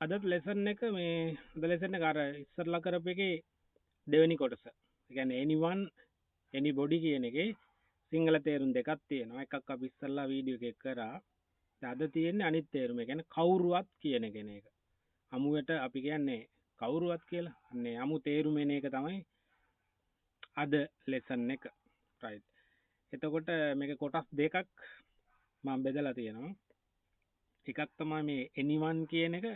අදත් ලෙසන් එක මේ අද ලෙසන කර ඉස්සරලා කරප එක දෙවැනි කොටස එකන එනිවන් එනි බොඩි කියන එක සිංහල තේරුම් දෙකත් තියෙනවා එකක් අප ඉස්සල්ලා වීඩියෝ එක කරා අද තියෙන්නේ අනිත් තේරුම ගැන කවුරුවත් කියන කෙන එක අමුවට අපි කියන්නේ කවුරුවත් කියලා අන්නේ අමු තේරුමෙන එක තමයි අද ලෙසන් එක රයි් එතකොට මේක කොටස් දෙකක් මං බෙදලා තියෙනවා එකක් තමා මේ එනිවන් කියන එක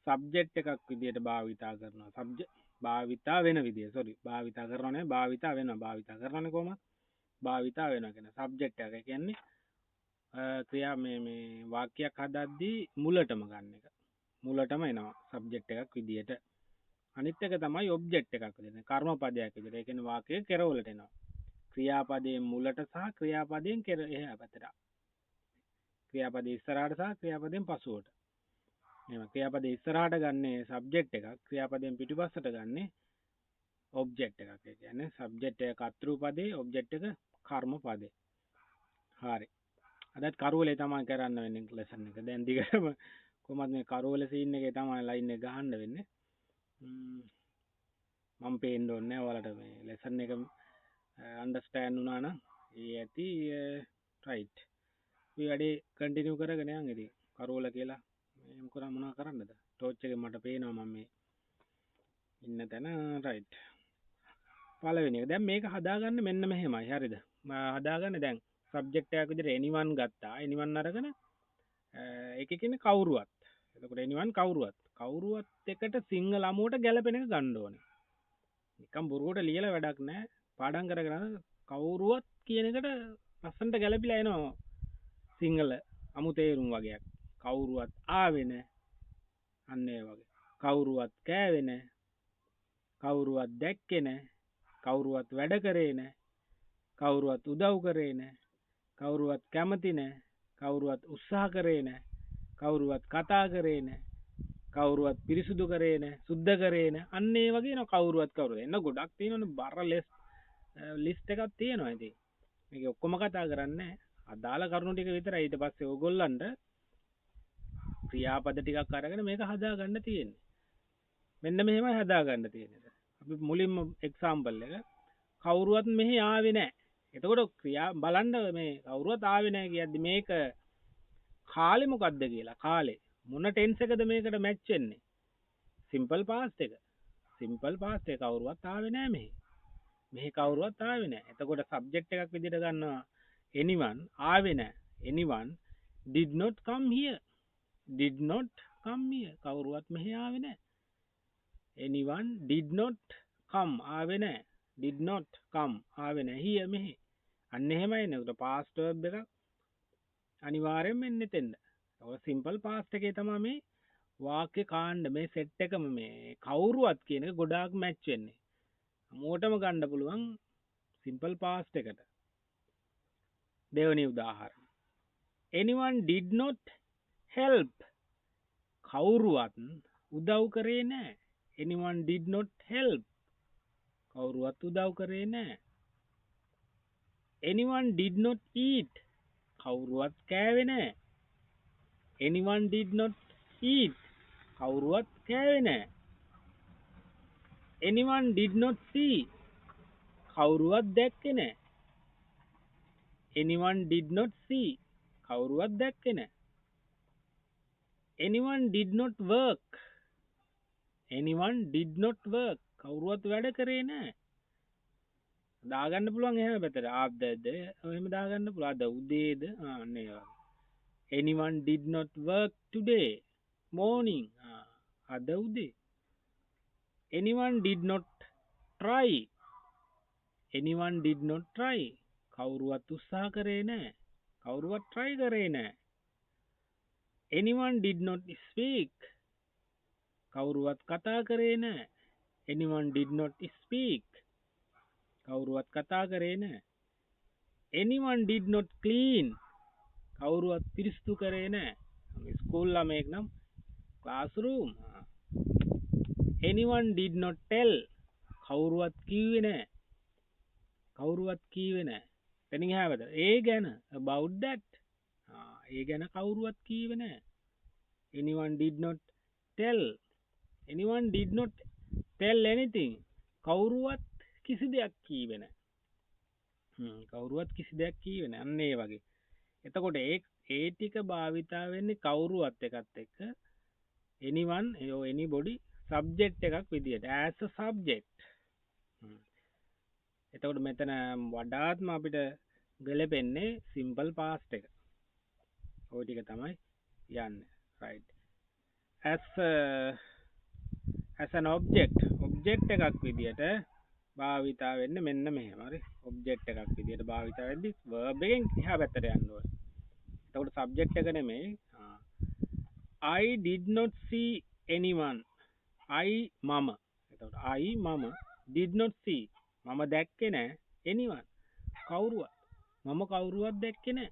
සබ්ජෙට් එකක් විදියට භාවිතා කරනවා සබ්ජ භාවිතා වෙන විදිිය සොරි භාවිතා කරනේ භාවිතා වෙන භාවිතා කරන කොම භාවිතා වෙනගෙන සබ්ජෙක්් එක කියන්නේ ක්‍රියා මේ වාක්‍යයක් හදද්දී මුලටම ගන්න එක මුලටම එනවා සබ්ජෙක්් එකක් විදියට අනිත්තක තමයි ඔබ්ජෙක්් එකක් දෙන කර්ම පදයක් විදිර එකෙන වාකය කෙරවලටෙනවා ක්‍රියාපදයෙන් මුලට සහ ක්‍රියාපදයෙන් කෙර එහ පැතර ක්‍රියාපද ඉස්සරාට සහ ක්‍රියාපදයෙන් පසුවට එම ක්‍රියාපද ඉස්සරහට ගන්නේ සබ්ජෙක්් එකක් ක්‍රියාපදයෙන් පිටිපස්සට ගන්නේ ඔබ්ජෙක්් එකක් ගැන සබ්ජෙක්්ය කතරු පදේ ඔබ්ජෙක්් එක කර්ම පදේ හරි අදත් කරුවලේ තමා කරන්න වෙන්න ලෙසන්න එක දැන්දිකරම කොමත් මේ කරුවල සින්න එක තමයි ලයින්න ගහන්න වෙන්න මං පේන්ඩ ඔන්න වලට මේ ලෙසන්න එක අන්ඩස්ටෑන් වනාන ඒ ඇති ටයිට් වැඩේ කටිනිය කරගෙන ඇති කරුවල කියලා එම කර මනා කරන්නද ටෝච්චක මට පේනවා මම මේ ඉන්න තැන රයිට් පලවෙනි දැන් මේක හදාගන්න මෙන්න මෙහෙමයි හරිද හදාගන්න දැන් සබ්ජෙක්ටයක් විදිහට එනිවන් ගත්තා එනිවන් අරගෙන එක කෙනෙක් කවුරුවත් එතකොට එනිවන් කවුරුවත් එකට සිංහල අමුවට ගැලපෙන එක ගන්න ඕනේ නිකම් බොරුවට ලියලා වැඩක් නැහැ පාඩම් කරගෙන කවුරුවත් කියන එකට ලස්සනට ගැලපිලා එනවා සිංහල අමු තේරුම් වගේක් කවුරුවත් ආවෙන අන්න ඒ වගේ කවුරුවත් කෑවෙන කවුරුවත් දැක්කෙන කවුරුවත් වැඩ කරේන කවුරුවත් උදව් කරේන කවුරුවත් කැමතින කවුරුවත් උත්සාහ කරේන කවුරුවත් කතා කරේන කවුරුවත් පිරිසුදු කරේන සුද්ධ කරේන අන්නේ වගේ න කවුරුවත් කවරු එන්න ගොඩක් තියෙනන බර ලෙස් ලිස්ට එකක් තියෙනවා ඇති මේ ඔක්කොම කතා කරන්න අදාළ කරුණු ටික විතර ඊට පස්සේ ඔගොල්ලන්ට ක්‍රියාපද ටිකක් අරගෙන මේක හදාගන්න තියෙන්නේ මෙන්න මෙහෙමයි හදාගන්න තියෙනද අපි මුලින්ම එක්සාම්පල් එක කවුරුවත් මෙහි ආවෙ නෑ එතකොට ක්‍රියා බලන්ඩ මේ කවුරුවත් ආවෙ නෑ කියද්දි මේක කාලෙ මොකක්ද කියලා කාලේ මොන ටෙන්ස් එකද මේකට මැච්චෙන්නේ සිම්පල් පාස්ට් එක සිම්පල් පාස්ට් එක කවුරුවත් ආවෙ නෑ මෙහි කවුරුවත් ආවෙ නෑ එතකොට සබ්ජෙක්ට් එකක් විදිහට ගන්නවා anyone ආවෙ නෑ anyone did not come here did not come here කවුරුවත් මෙහි ආවෙ නෑ anyone did not come ආවෙ නෑ did not come ආවෙ නෑ here මෙහි අන්න එහෙමයි නේ උට past verb එකක් අනිවාර්යෙන්ම එන්නේ එතෙන්ද ඔය සිම්පල් පාස්ට් එකේ තමයි මේ වාක්‍ය කාණ්ඩ මේ සෙට් එකම මේ කවුරුවත් කියන එක ගොඩාක් මැච් වෙන්නේ මොකටම ගන්න පුළුවන් සිම්පල් පාස්ට් එකට දෙවෙනි උදාහරණ anyone did not help කවුරුවත් උදව් කරේ නෑ anyone did not help කවුරුවත් උදව් කරේ නෑ anyone did not eat කවුරුවත් කෑවේ නෑ anyone did not eat කවුරුවත් කෑවේ නෑ anyone did not see කවුරුවත් දැක්කේ නෑ anyone did not see කවුරුවත් දැක්කේ නෑ anyone did not work anyone did not work කවුරුවත් වැඩ කරේ නෑ දාගන්න පුළුවන් එහෙම පැත්තට ආද්දද එහෙම දාගන්න පුළුවන් අද උදේද අනේ වගේ anyone did not work today morning අද උදේ anyone did not try anyone did not try කවුරුවත් උත්සාහ කරේ නෑ කවුරුවත් try කරේ නෑ anyone did not speak කවුරුවත් කතා කරේ නෑ anyone did not speak කවුරුවත් කතා කරේ නෑ anyone did not clean කවුරුවත් පිරිසිදු කරේ නෑ ස්කූල් ළමයෙක් නම් classroom anyone did not tell කවුරුවත් කිව්වේ නෑ කවුරුවත් කීවේ නෑ එතනින් එහාට ඒ ගැන about that ඒ ගැන කවුරුවත් කීවේ නෑ anyone did not tell. Anyone did not tell anything. කවුරුවත් කිසි දෙයක් කීවේ නැහැ. කවුරුවත් කිසි දෙයක් කීවේ නැහැ. අන්න ඒ වගේ. එතකොට ඒ ටික භාවිතා වෙන්නේ කවුරුවත් එකත් එක්ක anyone or anybody subject එකක් විදියට as a subject. එතකොට මෙතන වඩාත්ම අපිට ගැලපෙන්නේ simple past එක. ඔය ටික තමයි යන්නේ. right. as an object එකක් විදියට භාවිතා වෙන්නේ මෙන්න මෙහෙම. හරි. object එකක් විදියට භාවිතා වෙද්දි verb එකෙන් එහා පැත්තට යන්න ඕනේ. එතකොට subject එක නෙමෙයි. I did not see anyone. මම. එතකොට මම did not see. මම දැක්කේ නෑ anyone. කවුරුවත්. මම කවුරුවත් දැක්කේ නෑ.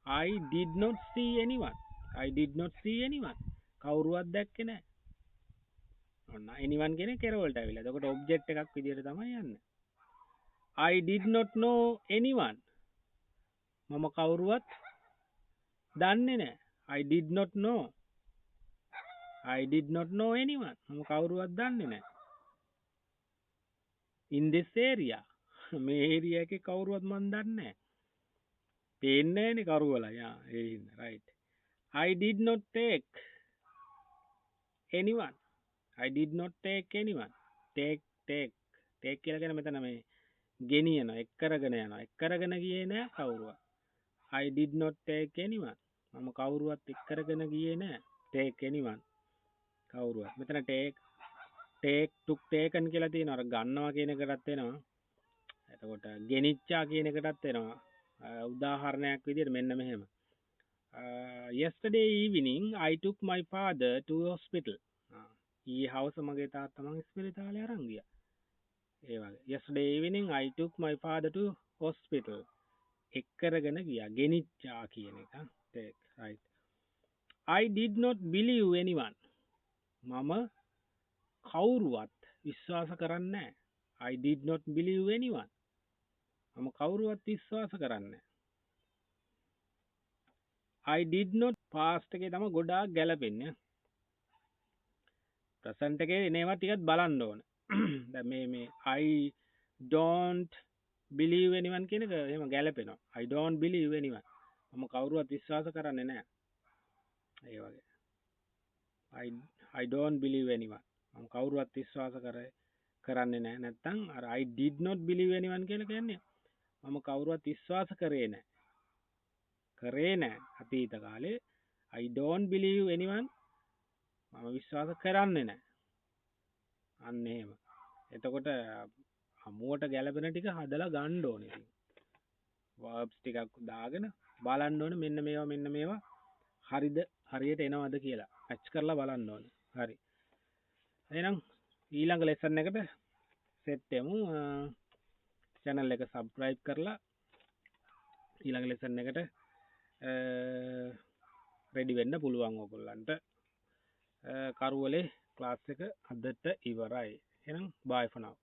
I did not see anyone. කවුරුවත් දැක්කේ නෑ. ඔන්න anyone කියන්නේ කෙරවලට ඇවිල්ලා. එතකොට object එකක් විදියට තමයි යන්නේ. I did not know anyone. මම කවුරුවත් දන්නේ නෑ. I did not know anyone. මම කවුරුවත් දන්නේ නෑ. In this area. මේ ඒරියා එකේ කවුරුවත් මන් දන්නේ නෑ. පේන්නේ නෑනේ කරුවලා. යා ඒ හින්දා right. I did not take anyone. take කියලා කියන්නේ මෙතන මේ ගෙනියනවා එක් කරගෙන යනවා. එක් කරගෙන ගියේ නෑ කවුරුවත්. I did not take anyone. මම කවුරුවත් එක් කරගෙන ගියේ නෑ. take anyone. කවුරුවත්. මෙතන took taken කියලා තියෙනවා. අර ගන්නවා කියන එකටත් එනවා. එතකොට ගෙනිච්චා කියන එකටත් එනවා. උදාහරණයක් විදිහට මෙන්න මෙහෙම. Yesterday evening I took my father to hospital. ඊයේ හවස මගේ තාත්තා මං ඉස්පිරිතාලේ අරන් ගියා. ඒ වගේ. Yesterday evening I took my father to hospital. එක් කරගෙන ගියා. ගෙනිච්චා කියන එක. take right. I did not believe anyone. මම කවුරුවත් විශ්වාස කරන්නේ නැහැ. I did not believe anyone. මම කවුරුවත් විශ්වාස කරන්නේ නැහැ. I did not past එකේ තමයි ගොඩාක් ගැලපෙන්නේ. present එකේ එනේවා ටිකක් බලන්න ඕන. දැන් මේ I don't believe anyone කියන එක එහෙම ගැලපෙනවා. I don't believe anyone. මම කවුරුවත් විශ්වාස කරන්නේ නැහැ. ඒ වගේ. I don't believe anyone. මම කවුරුවත් විශ්වාස කරන්නේ නැහැ. නැත්තම් අර I did not believe anyone කියලා කියන්නේ මම කවුරුවත් විශ්වාස කරේ නැහැ අතීත කාලේ. I don't believe anyone. මම විශ්වාස කරන්නේ නැහැ. අන්න එහෙම. එතකොට හමුවට ගැලපෙන ටික හදලා ගන්න ඕනේ. verbs ටිකක් දාගෙන බලන්න ඕනේ මෙන්න මේවා හරියට එනවද කියලා. match කරලා බලන්න ඕනේ. හරි. එහෙනම් ඊළඟ lesson එකට set වෙමු. channel එක subscribe කරලා ඊළඟ lesson එකට ready වෙන්න පුළුවන් ඔයගොල්ලන්ට. කරුවලේ class එක අදට ඉවරයි. එහෙනම් bye for now.